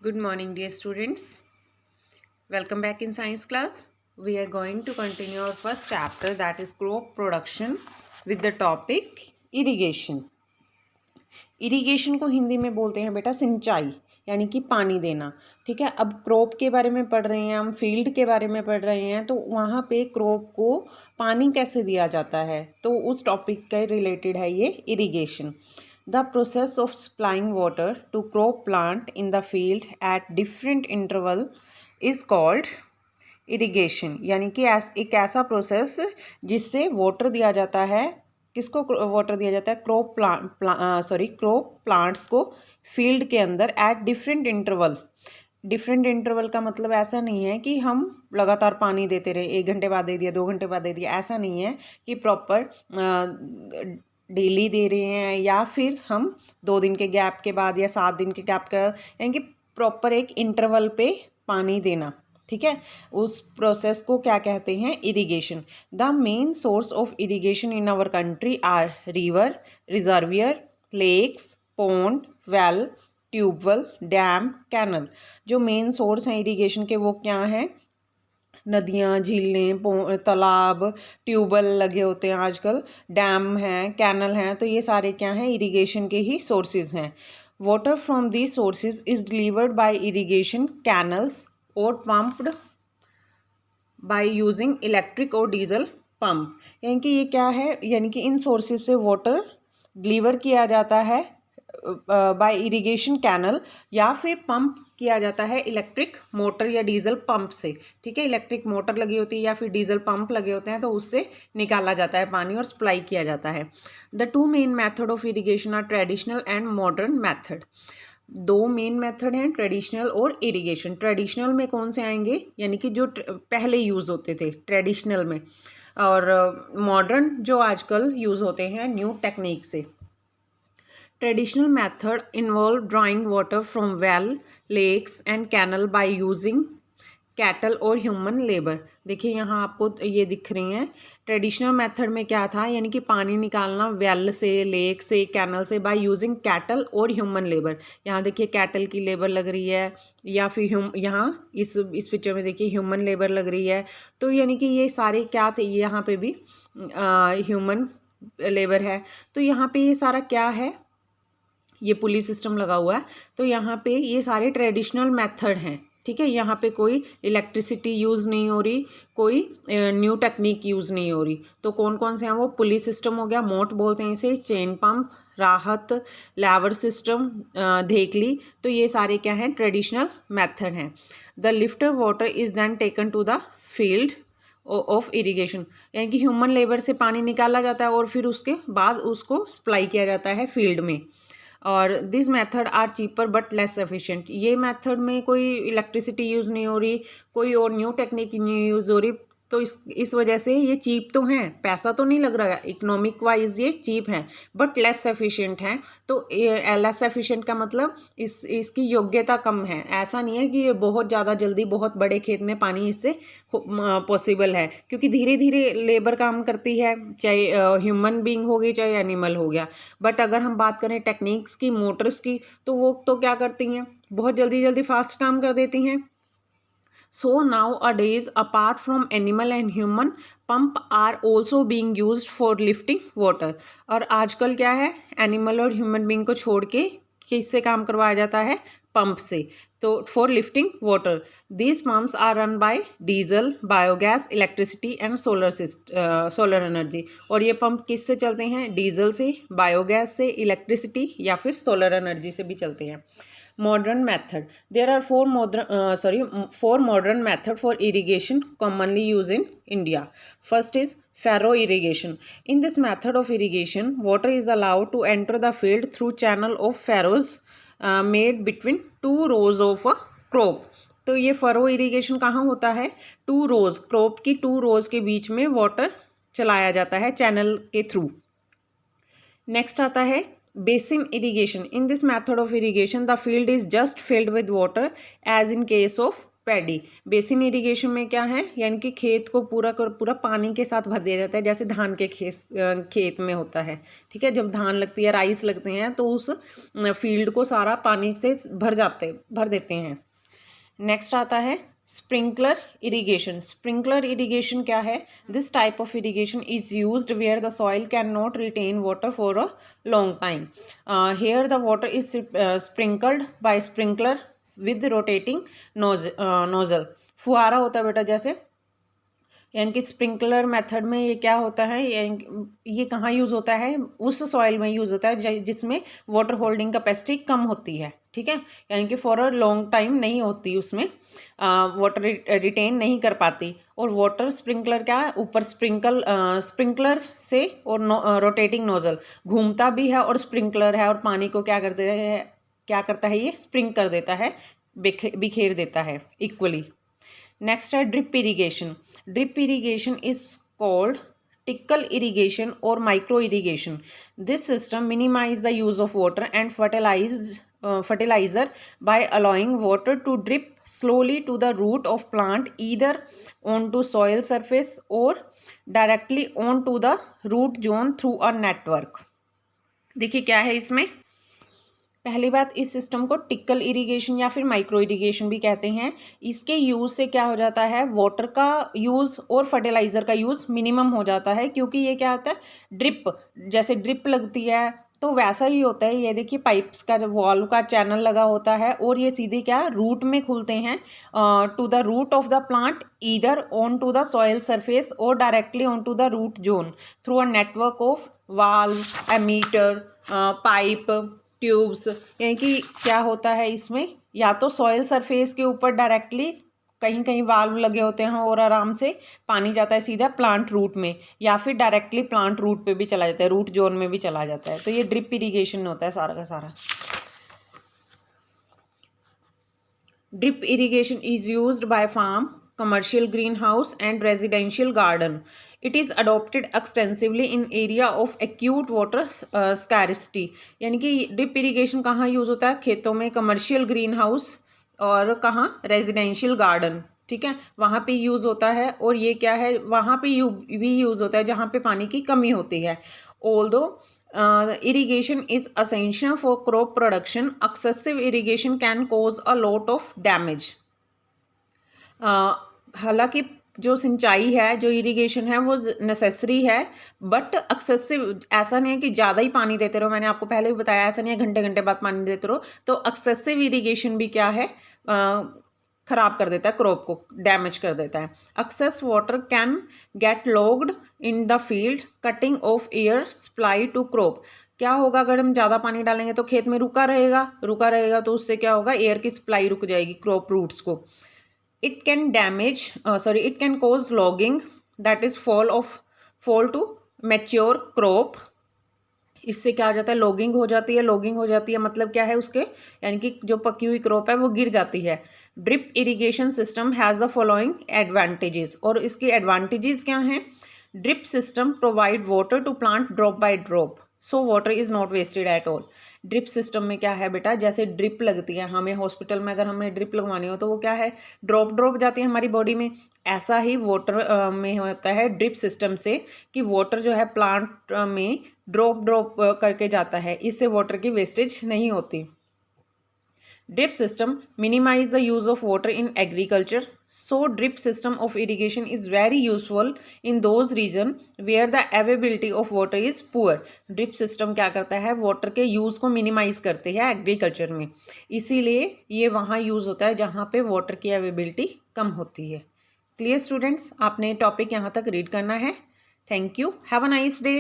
Good morning, dear students. Welcome back in science class. We are going to continue our first chapter, that is crop production, with the topic irrigation. Irrigation को हिंदी में बोलते हैं बेटा सिंचाई, यानी कि पानी देना। ठीक है, अब क्रॉप के बारे में पढ़ रहे हैं हम, फील्ड के बारे में पढ़ रहे हैं, तो वहाँ पे क्रॉप को पानी कैसे दिया जाता है, तो उस टॉपिक के रिलेटेड है ये irrigation. The process of supplying water to crop plant in the field at different interval is called irrigation। यानी कि एक ऐसा प्रोसेस जिससे वाटर दिया जाता है, किसको वाटर दिया जाता है, क्रॉप प्लांट्स को फील्ड के अंदर at different interval. Different interval का मतलब ऐसा नहीं है कि हम लगातार पानी देते रहे, 1 घंटे बाद दे दिया, 2 घंटे बाद दे दिया, ऐसा नहीं है कि प्रॉपर डेली दे रहे हैं या फिर हम 2 दिन के गैप के बाद या 7 दिन के गैप का, यानी कि प्रॉपर एक इंटरवल पे पानी देना। ठीक है, उस प्रोसेस को क्या कहते हैं, irrigation. The main source of irrigation in our country are river, reservoir, lakes, pond, well, tubewell, dam, canal. जो मेन सोर्स हैं इरिगेशन के वो क्या हैं, नदियाँ, झीलें, तालाब, ट्यूबवेल लगे होते हैं आजकल, डैम हैं, कैनल हैं, तो ये सारे क्या हैं, इरिगेशन के ही सोर्सेज हैं। Water from these sources is delivered by irrigation canals और पम्प्ड बाय यूजिंग इलेक्ट्रिक और डीजल पंप। यानी कि ये क्या है, यानी कि इन सोर्सेज से वाटर डिलीवर किया जाता है बाय इरिगेशन कैनल, या फिर पंप किया जाता है इलेक्ट्रिक मोटर या डीजल पंप से। ठीक है, इलेक्ट्रिक मोटर लगी होती है या फिर डीजल पंप लगे होते हैं, तो उससे निकाला जाता है पानी और सप्लाई किया जाता है। The 2 main method of irrigation are traditional and modern method. 2 main method हैं, ट्रेडिशनल और इरिगेशन। ट्रेडिशनल में कौन से आएंगे, यानी कि जो पहले यूज़ होते थे ट्रेडिशनल में, और मॉडर्न जो आजकल यूज़ होते हैं न्यू टेक्निक से। Traditional method involve drawing water from well, lakes and canal by using cattle और ह्यूमन लेबर। देखिए यहाँ आपको ये दिख रही हैं, ट्रेडिशनल मेथड में क्या था, यानी कि पानी निकालना वेल से, लेक से, कैनल से, बाय यूजिंग कैटल और ह्यूमन लेबर। यहाँ देखिए कैटल की लेबर लग रही है, या फिर यहाँ इस पिक्चर में देखिए ह्यूमन लेबर लग रही है। तो यानी कि ये सारे क्या थे, यहाँ पे भी ह्यूमन लेबर है। तो यहाँ पे ये सारा क्या है, ये पुली सिस्टम लगा हुआ है, तो यहाँ पे ये सारे ट्रेडिशनल मेथड हैं। ठीक है, यहाँ पे कोई इलेक्ट्रिसिटी यूज़ नहीं हो रही, कोई न्यू टेक्निक यूज़ नहीं हो रही। तो कौन कौन से हैं वो, पुली सिस्टम हो गया, मोट बोलते हैं इसे, चेन पंप, राहत, लेवर सिस्टम, धेकली, तो ये सारे क्या हैं, ट्रेडिशनल मेथड हैं। The lifter water is then taken to the field of irrigation. यानी कि ह्यूमन लेबर से पानी निकाला जाता है और फिर उसके बाद उसको सप्लाई किया जाता है फील्ड में। और this method are cheaper but less efficient. ये मेथड में कोई इलेक्ट्रिसिटी यूज़ नहीं हो रही, कोई और न्यू टेक्निक नहीं यूज़ हो रही, तो इस वजह से ये चीप तो हैं, पैसा तो नहीं लग रहा है, इकोनॉमिक वाइज ये चीप हैं, बट लेस एफिशिएंट हैं। तो लेस एफिशिएंट का मतलब इसकी योग्यता कम है। ऐसा नहीं है कि ये बहुत ज़्यादा जल्दी बहुत बड़े खेत में पानी इससे पॉसिबल है, क्योंकि धीरे धीरे लेबर काम करती है, चाहे ह्यूमन बीइंग हो गई चाहे एनिमल हो गया। बट अगर हम बात करें टेक्निक्स की, मोटर्स की, तो वो तो क्या करती हैं, बहुत जल्दी जल्दी फास्ट काम कर देती हैं। So nowadays, apart from animal and human, pump are also being used for lifting water। और आजकल क्या है, एनिमल और ह्यूमन बीइंग को छोड़ के किससे काम करवाया जाता है, पंप से। तो for lifting water, these pumps are run by diesel, biogas, electricity and solar energy. और ये पंप किससे चलते हैं, डीजल से, बायोगैस से, इलेक्ट्रिसिटी या फिर सोलर एनर्जी से भी चलते हैं। Modern method, there are four modern method for irrigation commonly used in India. First is furrow irrigation. In this method of irrigation, water is allowed to enter the field through channel of furrows made between 2 rows of a crop। तो ये furrow irrigation कहाँ होता है, 2 रोज, crop की 2 रोज के बीच में water चलाया जाता है चैनल के थ्रू। नेक्स्ट आता है basin irrigation. In this method of irrigation, the field is just filled with water as in case of paddy. Basin irrigation में क्या है, यानी कि खेत को पूरा पानी के साथ भर दिया जाता है, जैसे धान के खेत में होता है। ठीक है, जब धान लगती है, राइस लगते हैं, तो उस फील्ड को सारा पानी से भर देते हैं। नेक्स्ट आता है स्प्रिंकलर इरिगेशन। स्प्रिंकलर इरिगेशन क्या है? This type of irrigation is used where the soil can not retain water for a long time. Here the water is sprinkled by sprinkler with rotating nozzle. फुहारा होता है बेटा जैसे, यानी कि sprinkler method में ये क्या होता है, ये कहाँ यूज़ होता है? उस सॉइल में यूज़ होता है जिसमें वाटर होल्डिंग कैपेसिटी कम होती है। ठीक है, यानी कि फॉर अ लॉन्ग टाइम नहीं होती, उसमें वाटर रिटेन नहीं कर पाती। और वाटर स्प्रिंकलर क्या है? ऊपर स्प्रिंकलर से और रोटेटिंग नोजल घूमता भी है और स्प्रिंकलर है, और पानी को क्या करता है ये स्प्रिंक कर देता है, बिखेर देता है इक्वली। नेक्स्ट है drip irrigation. Drip irrigation is called trickle irrigation और micro irrigation. This system minimize the use of water and fertilizer by allowing water to drip slowly to the root of plant, either onto soil surface or directly onto the root zone through a network। देखिए क्या है इसमें, पहली बात, इस system को tackle irrigation या फिर माइक्रो इरिगेशन भी कहते हैं। इसके यूज़ से क्या हो जाता है, वाटर का यूज़ और फर्टिलाइज़र का यूज़ मिनिमम हो जाता है, क्योंकि ये क्या होता है, ड्रिप, जैसे ड्रिप लगती है तो वैसा ही होता है। ये देखिए पाइप्स का जब वॉल्व का चैनल लगा होता है, और ये सीधे क्या रूट में खुलते हैं, to the root of the plant, either on to the soil surface और directly on to the root zone through a network of valve, emitter, pipe, tubes. यानी कि क्या होता है इसमें, या तो सॉइल सरफेस के ऊपर डायरेक्टली कहीं कहीं वाल्व लगे होते हैं और आराम से पानी जाता है सीधा प्लांट रूट में, या फिर डायरेक्टली प्लांट रूट पे भी चला जाता है, रूट जोन में भी चला जाता है। तो ये ड्रिप इरिगेशन होता है सारा का सारा। Drip irrigation is used by farm, commercial greenhouse and residential garden. It is adopted extensively in area of acute water scarcity। यानी कि ड्रिप इरिगेशन कहाँ यूज़ होता है? खेतों में, कमर्शियल ग्रीन हाउस, और कहाँ रेजिडेंशियल गार्डन। ठीक है, वहाँ पे यूज़ होता है। और ये क्या है, वहाँ पे भी यूज़ होता है जहाँ पे पानी की कमी होती है। Although irrigation is essential for crop production, excessive irrigation can cause a lot of damage। हालांकि जो सिंचाई है, जो इरिगेशन है, वो नेसेसरी है, बट एक्सेसिव ऐसा नहीं है कि ज़्यादा ही पानी देते रहो। मैंने आपको पहले भी बताया, ऐसा नहीं है घंटे घंटे बाद पानी देते रहो। तो एक्सेसिव इरिगेशन भी क्या है, खराब कर देता है, क्रॉप को डैमेज कर देता है। Excess water can get logged in the field, cutting off air supply to crop. क्या होगा अगर हम ज़्यादा पानी डालेंगे तो खेत में रुका रहेगा, तो उससे क्या होगा, एयर की सप्लाई रुक जाएगी क्रॉप रूट्स को। It can cause logging, that is fall to mature crop। इससे क्या हो जाता है, लॉगिंग हो जाती है। मतलब क्या है उसके, यानी कि जो पकी हुई क्रॉप है वो गिर जाती है। Drip irrigation system has the following advantages, और इसके एडवांटेजेस क्या हैं? Drip system provide water to plant drop by drop, so water is not wasted at all. Drip system में क्या है बेटा, जैसे ड्रिप लगती है हमें हॉस्पिटल में, अगर हमें ड्रिप लगवानी हो तो वो क्या है, ड्रॉप जाती है हमारी बॉडी में। ऐसा ही वाटर में होता है ड्रिप सिस्टम से, कि वाटर जो है प्लांट में ड्रॉप करके जाता है, इससे वाटर की वेस्टेज नहीं होती। Drip system minimize the use of water in agriculture, so drip system of irrigation is very useful in those region where the availability of water is poor। Drip system क्या करता है, water के use को minimise करते हैं agriculture में, इसीलिए ये वहाँ यूज़ होता है जहाँ पे वाटर की अवेलेबिलिटी कम होती है। क्लियर स्टूडेंट्स, आपने टॉपिक यहाँ तक रीड करना है। Thank you, have a nice day.